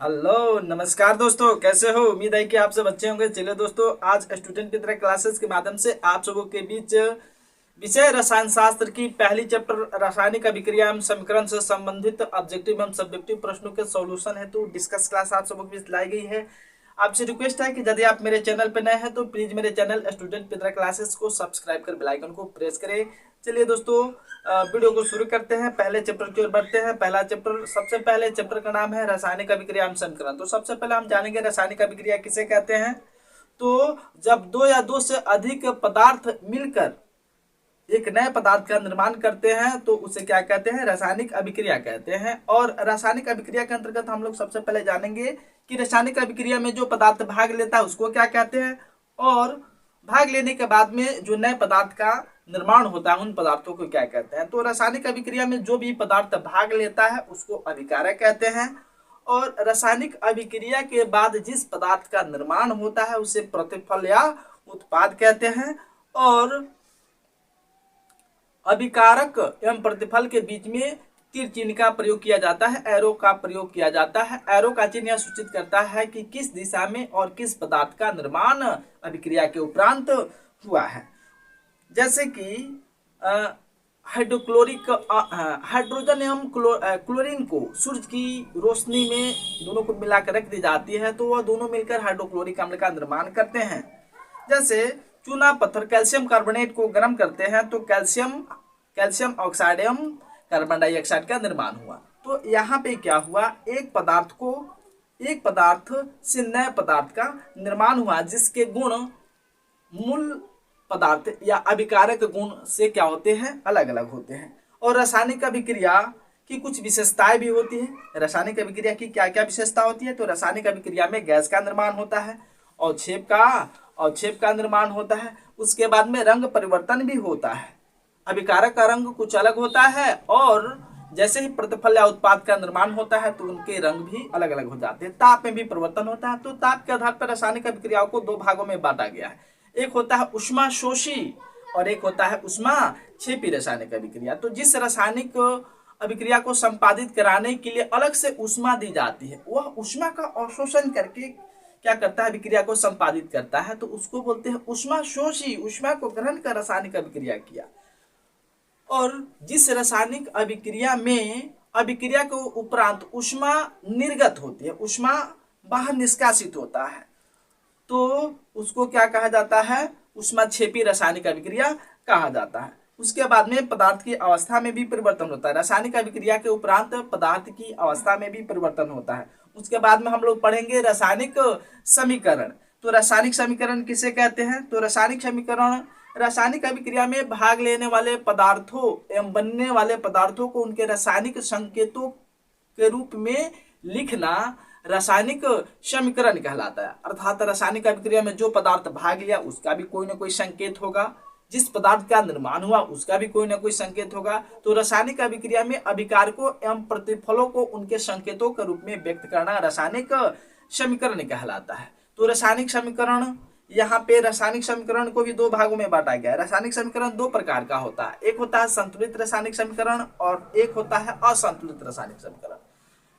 Hello नमस्कार दोस्तों, कैसे हो? उम्मीद है कि आप सब अच्छे होंगे। चलिए दोस्तों, आज स्टूडेंट की तरह क्लासेस के माध्यम से आप सबों के बीच विषय रसायन शास्त्र की पहली चैप्टर रासायनिक अभिक्रिया एवं समीकरण से संबंधित ऑब्जेक्टिव एवं सब्जेक्टिव प्रश्नों के सॉल्यूशन हेतु डिस्कस क्लास आप सबों के बीच लाई गई है। आपसे रिक्वेस्ट है कि यदि आप मेरे चैनल पर नए हैं तो प्लीज मेरे चैनल स्टूडेंट पितरा क्लासेस को सब्सक्राइब कर बेल आइकन को प्रेस करें। चलिए दोस्तों, वीडियो को शुरू करते हैं। पहले चैप्टर की ओर बढ़ते हैं। पहला चैप्टर, सबसे पहले चैप्टर का नाम है रासायनिक अभिक्रिया एवं समीकरण। तो सबसे पहले हम जानेंगे रासायनिक अभिक्रिया किसे कहते हैं। तो जब दो या दो से अधिक पदार्थ मिलकर एक नए पदार्थ का निर्माण करते हैं तो उसे क्या कहते हैं? रासायनिक अभिक्रिया कहते हैं। और रासायनिक अभिक्रिया के अंतर्गत हम लोग सबसे पहले जानेंगे कि रासायनिक अभिक्रिया में जो पदार्थ भाग लेता है उसको क्या कहते हैं, और भाग लेने के बाद में जो नए पदार्थ का निर्माण होता है उन पदार्थों को क्या कहते हैं। तो रासायनिक अभिक्रिया में जो भी पदार्थ भाग लेता है उसको अभिकारक कहते हैं, और रासायनिक अभिक्रिया के बाद जिस पदार्थ का निर्माण होता है उसे प्रतिफल या उत्पाद कहते हैं। और अभिकारक एवं प्रतिफल के बीच में तीर चिन्ह का प्रयोग किया जाता है, एरो का प्रयोग किया जाता है। एरो का चिन्ह यह सूचित करता है कि किस दिशा में और किस पदार्थ का निर्माण अभिक्रिया के उपरांत हुआ है। जैसे कि हाइड्रोक्लोरिक हाइड्रोजन एवं क्लोरीन को सूर्य की रोशनी में दोनों को मिलाकर रख दी जाती है तो वह दोनों मिलकर हाइड्रोक्लोरिक अम्ल का निर्माण करते हैं। जैसे चूना पत्थर कैल्शियम कार्बोनेट को गर्म करते हैं तो कैल्शियम ऑक्साइड एवं कार्बन डाइऑक्साइड का निर्माण हुआ। तो यहाँ पे क्या हुआ, एक पदार्थ से नए पदार्थ का निर्माण हुआ जिसके गुण मूल पदार्थ या अभिकारक गुण से क्या होते हैं? अलग अलग होते हैं। और रासायनिक अभिक्रिया की कुछ विशेषताएं भी होती है। रासायनिक अभिक्रिया की क्या क्या विशेषता होती है? तो रासायनिक अभिक्रिया में गैस का निर्माण होता है, अवक्षेप का निर्माण होता है, उसके बाद में रंग परिवर्तन भी होता है। अभिकारक का रंग कुछ अलग होता है, और जैसे ही प्रतिफल या उत्पाद का निर्माण होता है तो उनके रंग भी अलग अलग हो जाते हैं। ताप में भी परिवर्तन होता है। तो ताप के आधार पर रासायनिक अभिक्रियाओं को दो भागों में बांटा गया है। एक होता है उष्माशोषी और एक होता है उष्माक्षेपी रासायनिक अभिक्रिया। तो जिस रासायनिक अभिक्रिया को संपादित कराने के लिए अलग से ऊष्मा दी जाती है, वह ऊष्मा का अवशोषण करके क्या करता है? अभिक्रिया को संपादित करता है, तो उसको बोलते हैं उष्माशोषी। ऊष्मा को ग्रहण कर रासायनिक अभिक्रिया किया। और जिस रासायनिक अभिक्रिया में अभिक्रिया के उपरांत ऊष्मा निर्गत होती है, ऊष्मा बाहर निष्कासित होता है, तो उसको क्या कहा जाता है? उष्माक्षेपी रासायनिक अभिक्रिया कहा जाता है। उसके बाद में पदार्थ की अवस्था में भी परिवर्तन होता है। रासायनिक अभिक्रिया के उपरांत पदार्थ की अवस्था में भी परिवर्तन होता है। उसके बाद में हम लोग पढ़ेंगे रासायनिक समीकरण। तो रासायनिक समीकरण किसे कहते हैं? तो रासायनिक समीकरण रासायनिक अभिक्रिया में भाग लेने वाले पदार्थों एवं बनने वाले पदार्थों को उनके रासायनिक संकेतों के रूप में लिखना रासायनिक समीकरण कहलाता है। अर्थात रासायनिक अभिक्रिया में जो पदार्थ भाग लिया उसका भी कोई ना कोई संकेत होगा, जिस पदार्थ का निर्माण हुआ उसका भी कोई ना कोई संकेत होगा। तो रासायनिक अभिक्रिया में अभिकारकों एवं प्रतिफलों को उनके संकेतों के रूप में व्यक्त करना रासायनिक समीकरण कहलाता है। तो रासायनिक समीकरण, यहाँ पे रासायनिक समीकरण को भी दो भागों में बांटा गया है। रासायनिक समीकरण दो प्रकार का होता है, एक होता है संतुलित रासायनिक समीकरण और एक होता है असंतुलित रासायनिक समीकरण।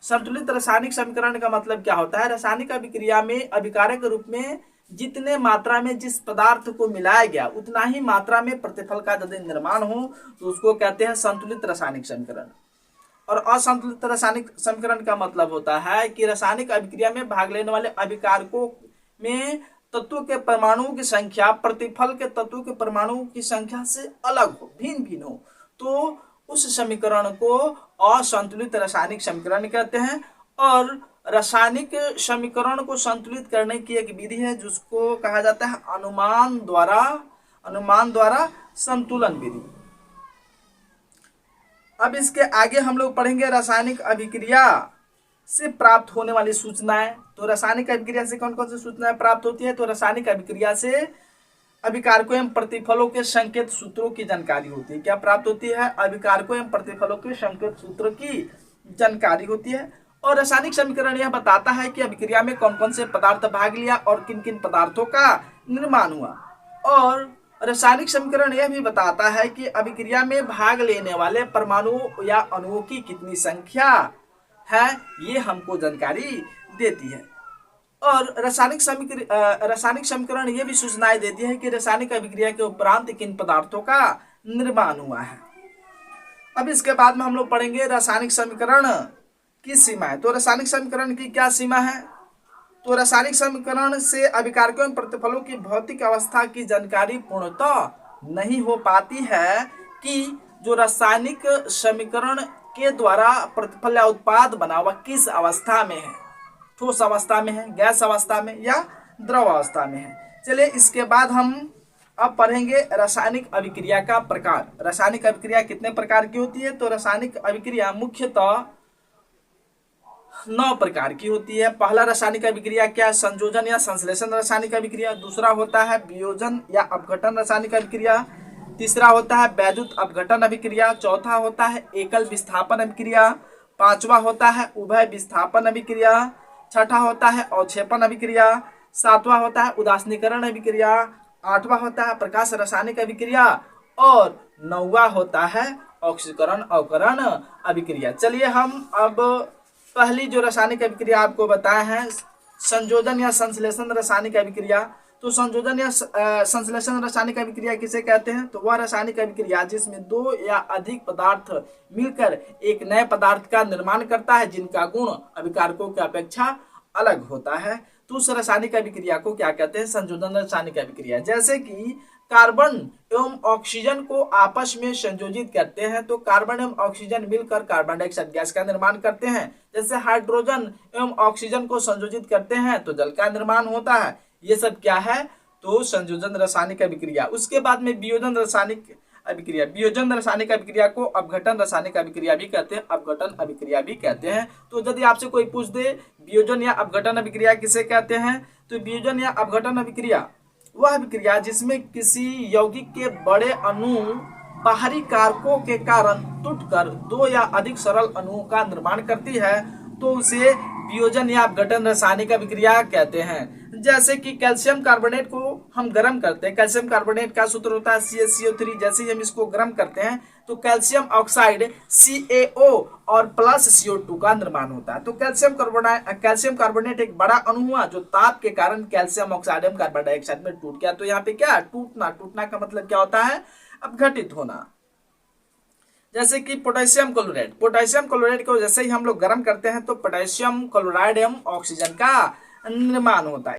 संतुलित रासायनिक समीकरण का मतलब क्या होता है? रासायनिक अभिक्रिया में अभिकारक के रूप में जितने मात्रा में जिस पदार्थ को मिलाया गया उतना ही मात्रा में प्रतिफल का यदि निर्माण हो तो उसको कहते हैं संतुलित रासायनिक समीकरण। और असंतुलित रासायनिक समीकरण का मतलब होता है कि रासायनिक अभिक्रिया में भाग लेने वाले अभिकारकों में तत्वों के परमाणुओं की संख्या प्रतिफल के तत्वों के परमाणुओं की संख्या से अलग हो, भिन्न भिन्न हो, तो उस समीकरण को असंतुलित रासायनिक समीकरण कहते हैं। और रासायनिक समीकरण को संतुलित करने की एक विधि है जिसको कहा जाता है अनुमान द्वारा संतुलन विधि। अब इसके आगे हम लोग पढ़ेंगे रासायनिक अभिक्रिया से प्राप्त होने वाली सूचनाएं। तो रासायनिक अभिक्रिया से कौन कौन सी सूचनाएं प्राप्त होती है? तो रासायनिक अभिक्रिया से अभिकारकों एवं प्रतिफलों के संकेत सूत्रों की जानकारी होती है। क्या प्राप्त होती है? अभिकारकों एवं प्रतिफलों के संकेत सूत्र की जानकारी होती है। और रासायनिक समीकरण यह बताता है कि अभिक्रिया में कौन कौन से पदार्थ भाग लिया और किन किन पदार्थों का निर्माण हुआ। और रासायनिक समीकरण यह भी बताता है कि अभिक्रिया में भाग लेने वाले परमाणुओं या अणुओं की कितनी संख्या है, ये हमको जानकारी देती है। और रासायनिक समीकरण ये भी सूचनाएं देती है कि रासायनिक अभिक्रिया के उपरांत किन पदार्थों का निर्माण हुआ है। अब इसके बाद में हम लोग पढ़ेंगे रासायनिक समीकरण की सीमाएं। तो रासायनिक समीकरण की क्या सीमा है? तो रासायनिक समीकरण से अभिकारकों एवं प्रतिफलों की भौतिक अवस्था की जानकारी पूर्णतः नहीं हो पाती है कि जो रासायनिक समीकरण के द्वारा प्रतिफल या उत्पाद बना हुआ किस अवस्था में है, ठोस अवस्था में है, गैस अवस्था में या द्रव अवस्था में है। चलिए इसके बाद हम अब पढ़ेंगे रासायनिक अभिक्रिया का प्रकार। रासायनिक अभिक्रिया कितने प्रकार की होती है? तो रासायनिक अभिक्रिया मुख्यतः 9 प्रकार की होती है। पहला रासायनिक अभिक्रिया क्या है? संयोजन या संश्लेषण रासायनिक अभिक्रिया। दूसरा होता है वियोजन या अपघटन रासायनिक अभिक्रिया। तीसरा होता है वैद्युत अपघटन अभिक्रिया। चौथा होता है एकल विस्थापन अभिक्रिया। पांचवा होता है उभय विस्थापन अभिक्रिया। छठा होता है अवक्षेपण अभिक्रिया। सातवां होता है उदासीनीकरण अभिक्रिया। आठवां होता है प्रकाश रासायनिक अभिक्रिया और नौवां होता है ऑक्सीकरण अवकरण अभिक्रिया। चलिए हम अब पहली जो रासायनिक अभिक्रिया आपको बताए हैं, संयोजन या संश्लेषण रासायनिक अभिक्रिया। तो संयोजन या संश्लेषण रासायनिक अभिक्रिया किसे कहते हैं? तो वह रासायनिक अभिक्रिया जिसमें 2 या अधिक पदार्थ मिलकर एक नए पदार्थ का निर्माण करता है जिनका गुण अभिकारकों की अपेक्षा अलग होता है। तो उस रासायनिक अभिक्रिया को क्या कहते हैं? संयोजन रासायनिक अभिक्रिया। जैसे कि कार्बन एवं ऑक्सीजन को आपस में संयोजित करते हैं तो कार्बन एवं ऑक्सीजन मिलकर कार्बन डाइऑक्साइड गैस का निर्माण करते हैं। जैसे हाइड्रोजन एवं ऑक्सीजन को संयोजित करते हैं तो जल का निर्माण होता है। ये सब क्या है? तो संयोजन रासायनिक अभिक्रिया। उसके बाद में वियोजन रासायनिक अभिक्रिया। वियोजन रासायनिक अभिक्रिया को अपघटन रासायनिक अभिक्रिया भी कहते हैं, अपघटन अभिक्रिया भी कहते हैं। तो यदि आपसे कोई पूछ दे वियोजन या अपघटन अभिक्रिया किसे कहते हैं, तो वियोजन या अपघटन अभिक्रिया वह अभिक्रिया जिसमें किसी यौगिक के बड़े अणु बाहरी कारकों के कारण टूटकर 2 या अधिक सरल अणुओं का निर्माण करती है, तो उसे वियोजन या अपघटन रासायनिक अभिक्रिया कहते हैं। जैसे कि कैल्शियम कार्बोनेट को हम गर्म करते हैं, कैल्शियम कार्बोनेट का सूत्र होता है CaCO3। जैसे ही हम इसको गर्म करते हैं तो कैल्शियम ऑक्साइड CaO और प्लस CO2 का निर्माण होता है। तो कैल्शियम कार्बोनेट एक बड़ा अणु हुआ जो ताप के कारण कैल्शियम ऑक्साइड एवं कार्बन डाइऑक्साइड में टूट गया। तो यहाँ पे क्या टूटना, टूटना का मतलब क्या होता है? अपघटित होना। जैसे कि पोटेशियम क्लोराइड को जैसे ही हम लोग गर्म करते हैं तो पोटेशियम क्लोराइड एवं ऑक्सीजन का निर्माण होता है।